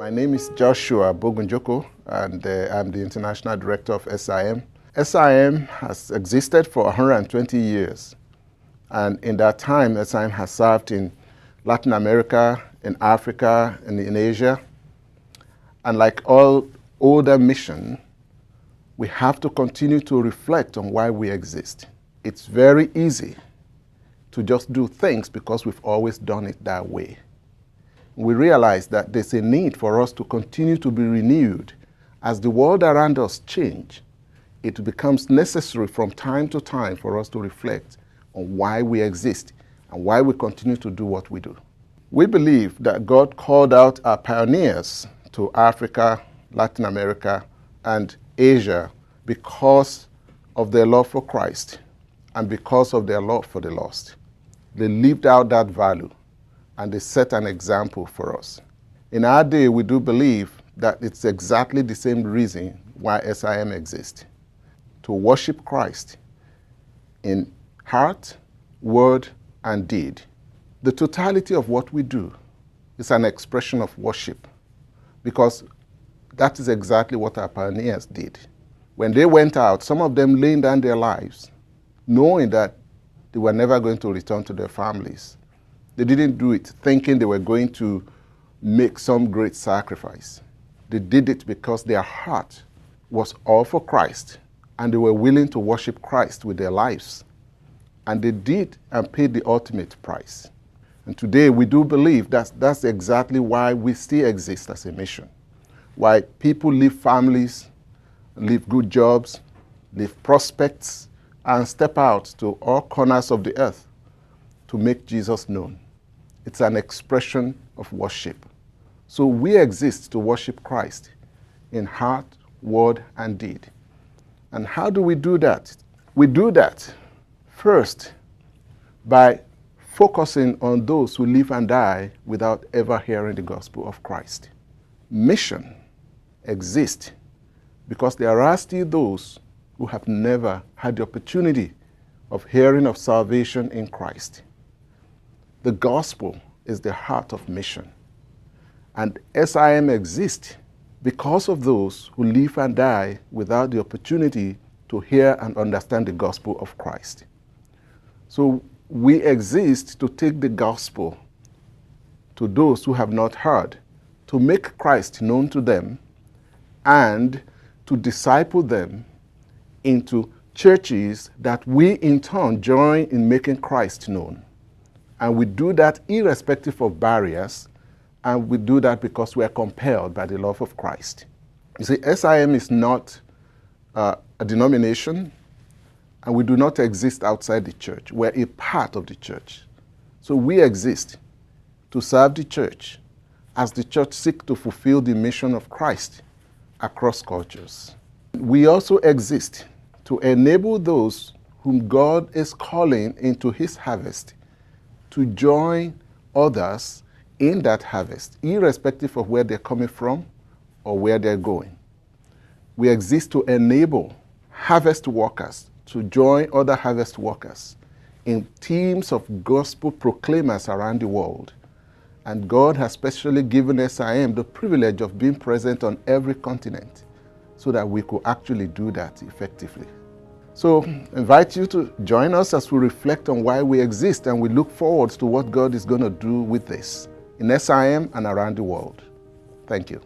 My name is Joshua Bogunjoko, and I'm the International Director of SIM. SIM has existed for 120 years, and in that time, SIM has served in Latin America, in Africa, and in Asia. And like all older missions, we have to continue to reflect on why we exist. It's very easy to just do things because we've always done it that way. We realize that there's a need for us to continue to be renewed. As the world around us change, it becomes necessary from time to time for us to reflect on why we exist and why we continue to do what we do. We believe that God called out our pioneers to Africa, Latin America, and Asia because of their love for Christ and because of their love for the lost. They lived out that value, and they set an example for us. In our day, we do believe that it's exactly the same reason why SIM exists: to worship Christ in heart, word, and deed. The totality of what we do is an expression of worship, because that is exactly what our pioneers did. When they went out, some of them laying down their lives, knowing that they were never going to return to their families. They didn't do it thinking they were going to make some great sacrifice. They did it because their heart was all for Christ, and they were willing to worship Christ with their lives. And they did and paid the ultimate price. And today we do believe that's exactly why we still exist as a mission. Why people leave families, leave good jobs, leave prospects, and step out to all corners of the earth to make Jesus known. It's an expression of worship. So we exist to worship Christ in heart, word, and deed. And how do we do that? We do that first by focusing on those who live and die without ever hearing the gospel of Christ. Mission exists because there are still those who have never had the opportunity of hearing of salvation in Christ. The gospel is the heart of mission. And SIM exists because of those who live and die without the opportunity to hear and understand the gospel of Christ. So we exist to take the gospel to those who have not heard, to make Christ known to them, and to disciple them into churches that we in turn join in making Christ known. And we do that irrespective of barriers, and we do that because we are compelled by the love of Christ. You see, SIM is not a denomination, and we do not exist outside the church. We're a part of the church. So we exist to serve the church as the church seeks to fulfill the mission of Christ across cultures. We also exist to enable those whom God is calling into his harvest to join others in that harvest, irrespective of where they're coming from or where they're going. We exist to enable harvest workers to join other harvest workers in teams of gospel proclaimers around the world. And God has specially given SIM the privilege of being present on every continent so that we could actually do that effectively. So I invite you to join us as we reflect on why we exist, and we look forward to what God is going to do with this in SIM and around the world. Thank you.